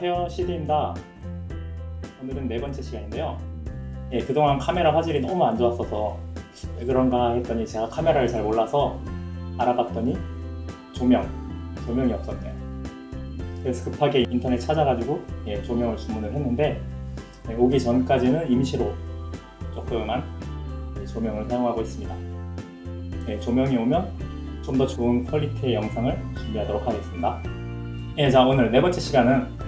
안녕하세요, CD입니다. 오늘은 네 번째 시간인데요. 그동안 카메라 화질이 너무 안 좋았어서 왜 그런가 했더니 제가 카메라를 잘 몰라서 알아봤더니 조명이 없었네요. 그래서 급하게 인터넷 찾아가지고 조명을 주문을 했는데 오기 전까지는 임시로 조그만 조명을 사용하고 있습니다. 조명이 오면 좀 더 좋은 퀄리티의 영상을 준비하도록 하겠습니다. 자, 오늘 네 번째 시간은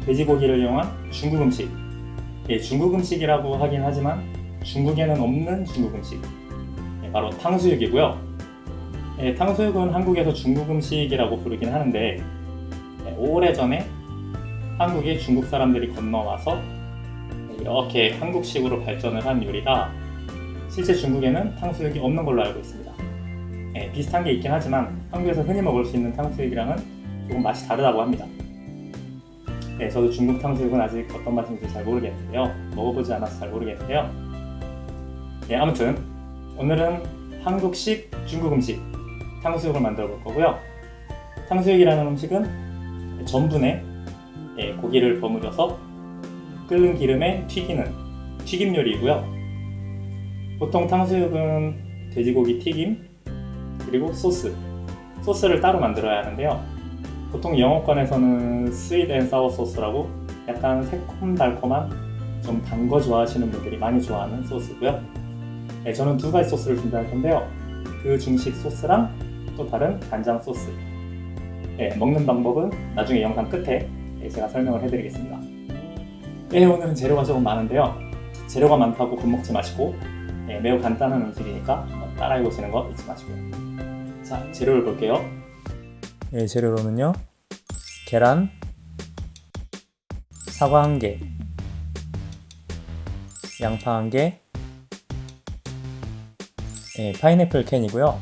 돼지고기를 이용한 중국 음식. 중국 음식이라고 하긴 하지만 중국에는 없는 중국 음식. 바로 탕수육이고요. 탕수육은 한국에서 중국 음식이라고 부르긴 하는데 오래전에 한국에 중국 사람들이 건너와서 이렇게 한국식으로 발전을 한 요리가 실제 중국에는 탕수육이 없는 걸로 알고 있습니다. 비슷한 게 있긴 하지만 한국에서 흔히 먹을 수 있는 탕수육이랑은 조금 맛이 다르다고 합니다. 저도 중국 탕수육은 아직 어떤 맛인지 잘 모르겠는데요. 먹어보지 않아서 잘 모르겠는데요. 아무튼 오늘은 한국식 중국 음식 탕수육을 만들어 볼 거고요. 탕수육이라는 음식은 전분에 고기를 버무려서 끓는 기름에 튀기는 튀김 요리이고요. 보통 탕수육은 돼지고기 튀김 그리고 소스를 따로 만들어야 하는데요. 보통 영어권에서는 스윗 앤 사워 소스라고 약간 새콤달콤한 좀 단 거 좋아하시는 분들이 많이 좋아하는 소스고요. 저는 두 가지 소스를 준비할 건데요. 그 중식 소스랑 또 다른 간장 소스. 먹는 방법은 나중에 영상 끝에 제가 설명을 해드리겠습니다. 오늘은 재료가 조금 많은데요. 재료가 많다고 겁먹지 마시고 매우 간단한 음식이니까 따라해 보시는 거 잊지 마시고요. 자, 재료를 볼게요. 재료로는요, 계란, 사과 1개, 양파 1개, 파인애플 캔이고요.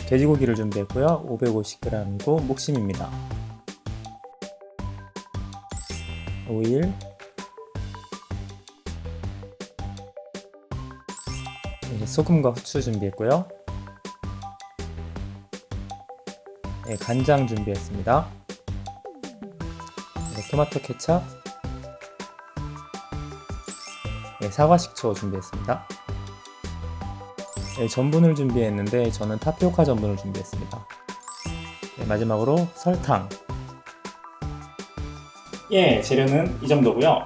돼지고기를 준비했고요. 550g이고 목심입니다. 오일, 소금과 후추 준비했고요. 간장 준비했습니다. 토마토 케첩, 사과 식초 준비했습니다. 전분을 준비했는데 저는 타피오카 전분을 준비했습니다. 마지막으로 설탕. 재료는 이 정도고요.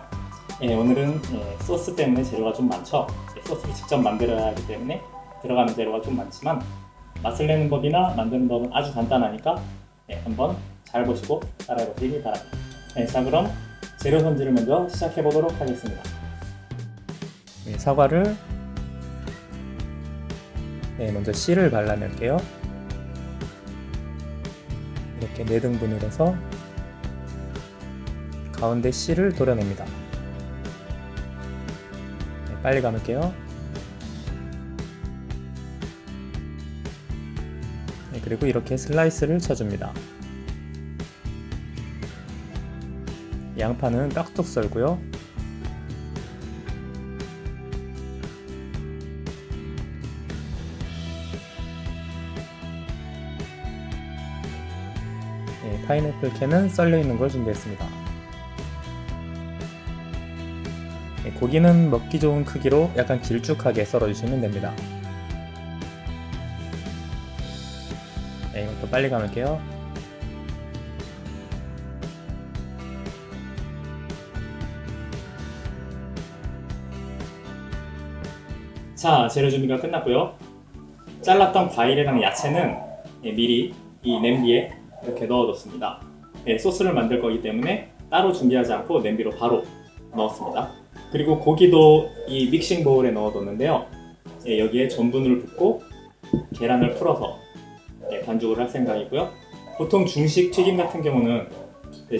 오늘은 소스 때문에 재료가 좀 많죠. 소스를 직접 만들어야 하기 때문에 들어가는 재료가 좀 많지만 맛을 내는 법이나 만드는 법은 아주 간단하니까 한번 잘 보시고 따라해 보시기 바랍니다. 자, 그럼 재료 손질을 먼저 시작해 보도록 하겠습니다. 사과를 먼저 씨를 발라낼게요. 이렇게 4등분을 해서 가운데 씨를 도려냅니다. 빨리 감을게요. 그리고 이렇게 슬라이스를 쳐줍니다. 양파는 깍둑 썰고요. 파인애플 캔은 썰려 있는 걸 준비했습니다. 고기는 먹기 좋은 크기로 약간 길쭉하게 썰어주시면 됩니다. 이것도 빨리 감을게요. 자, 재료 준비가 끝났고요. 잘랐던 과일이랑 야채는 미리 이 냄비에 이렇게 넣어뒀습니다. 소스를 만들 거기 때문에 따로 준비하지 않고 냄비로 바로 넣었습니다. 그리고 고기도 이 믹싱 보울에 넣어뒀는데요. 여기에 전분을 붓고 계란을 풀어서 반죽을 할 생각이고요. 보통 중식 튀김 같은 경우는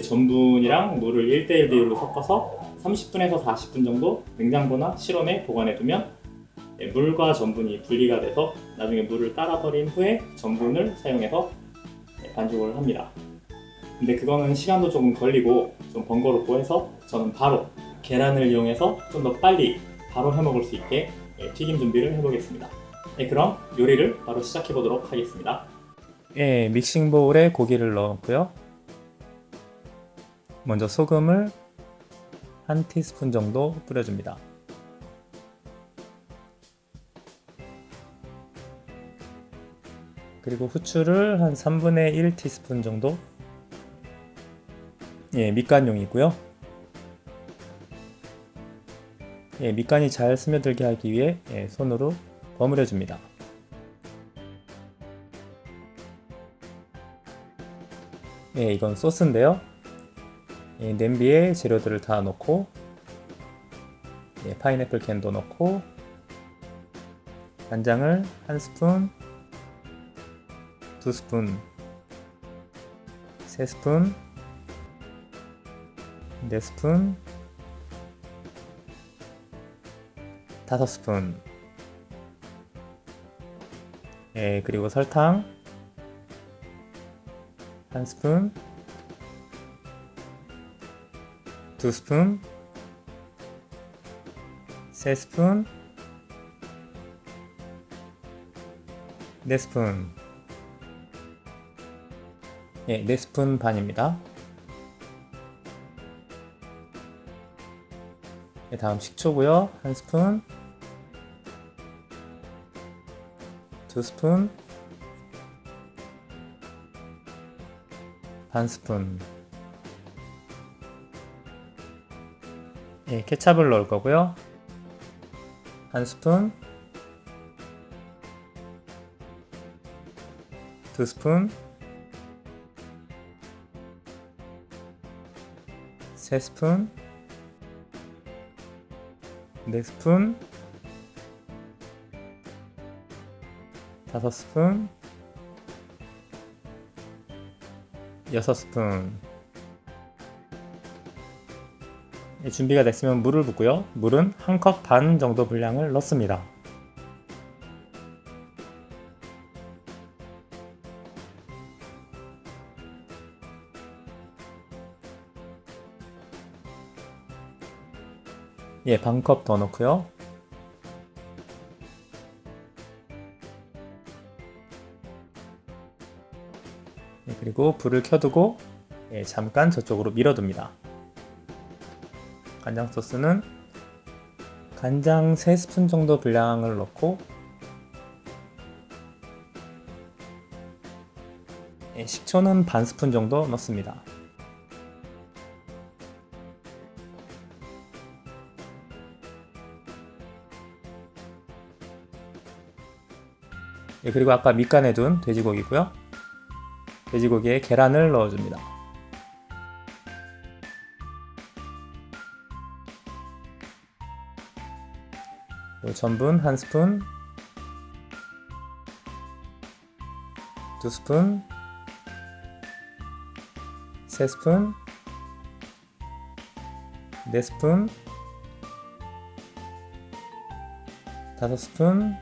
전분이랑 물을 1:1 비율로 섞어서 30분에서 40분 정도 냉장고나 실온에 보관해두면 물과 전분이 분리가 돼서 나중에 물을 따라 버린 후에 전분을 사용해서 반죽을 합니다. 근데 그거는 시간도 조금 걸리고 좀 번거롭고 해서 저는 바로 계란을 이용해서 좀 더 빨리 바로 해먹을 수 있게 튀김 준비를 해보겠습니다. 그럼 요리를 바로 시작해 보도록 하겠습니다. 믹싱 보울에 고기를 넣었고요. 먼저 소금을 한 티스푼 정도 뿌려줍니다. 그리고 후추를 한 3분의 1 티스푼 정도, 밑간용이고요. 밑간이 잘 스며들게 하기 위해 손으로 버무려 줍니다. 이건 소스인데요. 냄비에 재료들을 다 넣고, 파인애플 캔도 넣고, 간장을 한 스푼, 두 스푼, 세 스푼, 네 스푼, 다섯 스푼, 그리고 설탕 한 스푼, 두 스푼, 세 스푼, 네 스푼, 네 스푼 반입니다. 다음 식초고요. 한 스푼, 두 스푼, 반 스푼. 케찹을 넣을 거고요. 한 스푼, 두 스푼, 세 스푼, 네 스푼, 다섯 스푼, 여섯 스푼. 준비가 됐으면 물을 붓고요. 물은 한 컵 반 정도 분량을 넣습니다. 반 컵 더 넣고요. 그리고 불을 켜두고 잠깐 저쪽으로 밀어둡니다. 간장 소스는 간장 3스푼 정도 분량을 넣고, 식초는 반 스푼 정도 넣습니다. 그리고 아까 밑간해둔 돼지고기고요. 돼지고기에 계란을 넣어줍니다. 전분 한 스푼, 두 스푼, 세 스푼, 네 스푼, 다섯 스푼,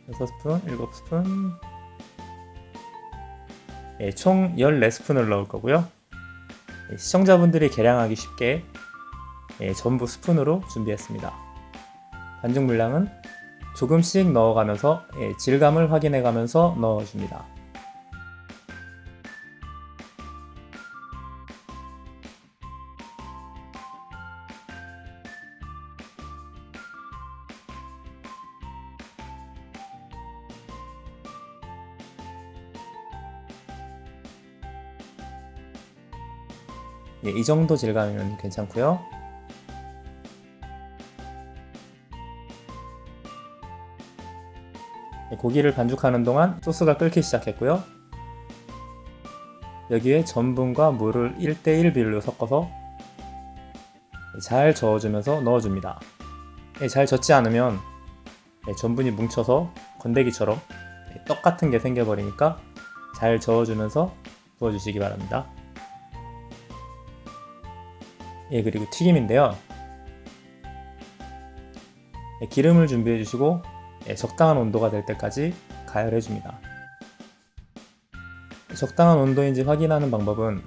여섯 스푼, 일곱 스푼, 총 14스푼을 넣을 거고요. 시청자분들이 계량하기 쉽게 전부 스푼으로 준비했습니다. 반죽 물량은 조금씩 넣어가면서 질감을 확인해가면서 넣어줍니다. 이 정도 질감이면 괜찮고요. 고기를 반죽하는 동안 소스가 끓기 시작했고요. 여기에 전분과 물을 1:1 비율로 섞어서 잘 저어주면서 넣어줍니다. 잘 젓지 않으면 전분이 뭉쳐서 건더기처럼 떡 같은 게 생겨버리니까 잘 저어주면서 부어주시기 바랍니다. 그리고 튀김인데요. 기름을 준비해 주시고 적당한 온도가 될 때까지 가열해 줍니다. 적당한 온도인지 확인하는 방법은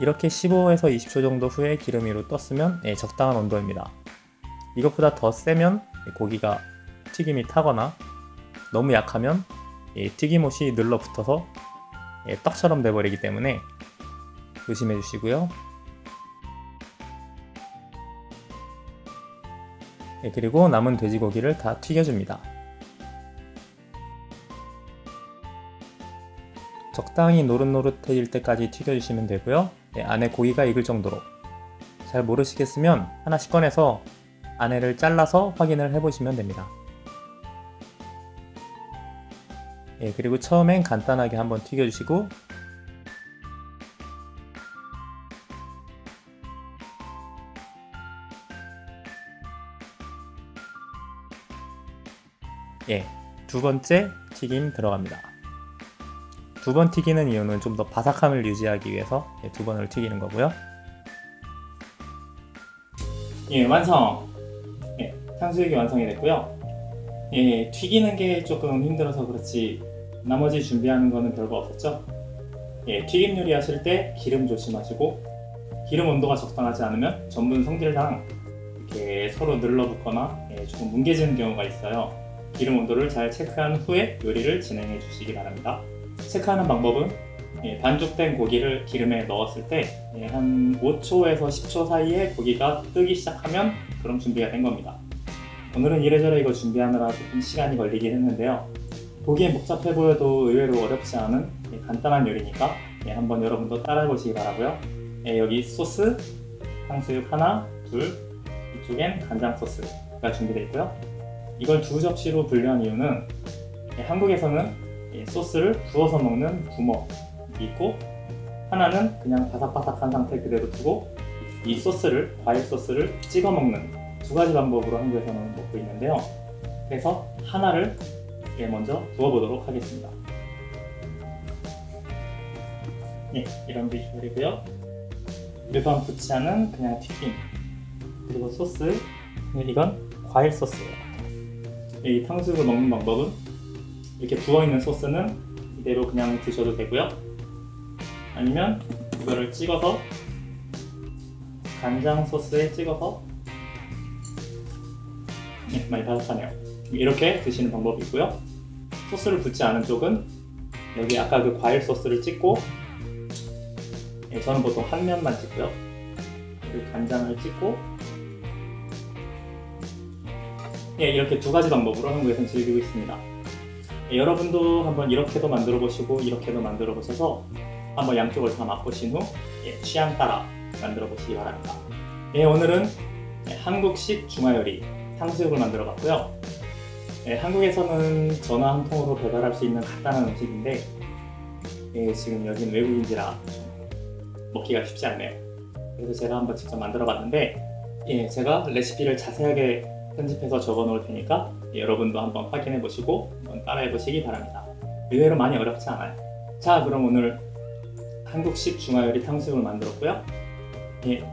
이렇게 15에서 20초 정도 후에 기름 위로 떴으면 적당한 온도입니다. 이것보다 더 세면 고기가 튀김이 타거나 너무 약하면 튀김옷이 늘러붙어서 떡처럼 돼버리기 때문에 조심해 주시고요. 그리고 남은 돼지고기를 다 튀겨줍니다. 적당히 노릇노릇해질 때까지 튀겨주시면 되고요. 안에 고기가 익을 정도로. 잘 모르시겠으면 하나씩 꺼내서 안에를 잘라서 확인을 해보시면 됩니다. 그리고 처음엔 간단하게 한번 튀겨주시고 두 번째 튀김 들어갑니다. 두 번 튀기는 이유는 좀 더 바삭함을 유지하기 위해서 두 번을 튀기는 거고요. 완성! 탕수육이 완성이 됐고요. 튀기는 게 조금 힘들어서 그렇지 나머지 준비하는 거는 별거 없었죠. 튀김 요리 하실 때 기름 조심하시고 기름 온도가 적당하지 않으면 전분 성질상 이렇게 서로 늘러붙거나 조금 뭉개지는 경우가 있어요. 기름 온도를 잘 체크한 후에 요리를 진행해 주시기 바랍니다. 체크하는 방법은 반죽된 고기를 기름에 넣었을 때 한 5초에서 10초 사이에 고기가 뜨기 시작하면 그럼 준비가 된 겁니다. 오늘은 이래저래 이거 준비하느라 조금 시간이 걸리긴 했는데요. 보기엔 복잡해 보여도 의외로 어렵지 않은 간단한 요리니까 한번 여러분도 따라해 보시기 바라고요. 여기 소스, 탕수육 하나, 둘, 이쪽엔 간장 소스가 준비되어 있고요. 이걸 두 접시로 분류한 이유는 한국에서는 소스를 부어서 먹는 부먹이 있고 하나는 그냥 바삭바삭한 상태 그대로 두고 이 소스를, 과일 소스를 찍어 먹는 두 가지 방법으로 한국에서는 먹고 있는데요. 그래서 하나를 먼저 부어보도록 하겠습니다. 이런 비주얼이고요. 일반 부치아는 그냥 튀김, 그리고 소스, 이건 과일 소스예요. 이 탕수육을 먹는 방법은 이렇게 부어있는 소스는 이대로 그냥 드셔도 되고요. 아니면 이거를 찍어서 간장 소스에 찍어서 많이 바삭하네요. 이렇게 드시는 방법이 있고요. 소스를 붓지 않은 쪽은 여기 아까 그 과일 소스를 찍고 저는 보통 한 면만 찍고요. 그리고 간장을 찍고 이렇게 두 가지 방법으로 한국에서는 즐기고 있습니다. 여러분도 한번 이렇게도 만들어 보시고 이렇게도 만들어 보셔서 한번 양쪽을 다 맛보신 후 취향 따라 만들어 보시기 바랍니다. 오늘은 한국식 중화요리 탕수육을 만들어 봤고요. 한국에서는 전화 한 통으로 배달할 수 있는 간단한 음식인데 지금 여기는 외국인지라 먹기가 쉽지 않네요. 그래서 제가 한번 직접 만들어 봤는데 제가 레시피를 자세하게 편집해서 적어 놓을 테니까 여러분도 한번 확인해 보시고 한번 따라해 보시기 바랍니다. 의외로 많이 어렵지 않아요. 자, 그럼 오늘 한국식 중화요리 탕수육을 만들었고요.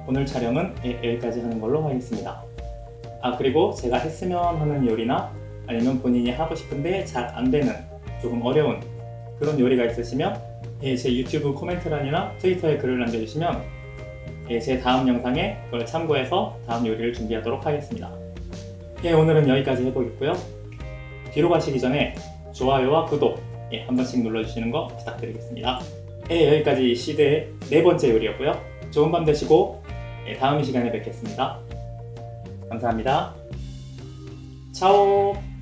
오늘 촬영은 여기까지 하는 걸로 하겠습니다. 그리고 제가 했으면 하는 요리나 아니면 본인이 하고 싶은데 잘 안 되는 조금 어려운 그런 요리가 있으시면 제 유튜브 코멘트란이나 트위터에 글을 남겨주시면 제 다음 영상에 그걸 참고해서 다음 요리를 준비하도록 하겠습니다. 오늘은 여기까지 해보겠고요. 뒤로 가시기 전에 좋아요와 구독 한 번씩 눌러주시는 거 부탁드리겠습니다. 여기까지 시드의 네 번째 요리였고요. 좋은 밤 되시고 다음 시간에 뵙겠습니다. 감사합니다. 차오!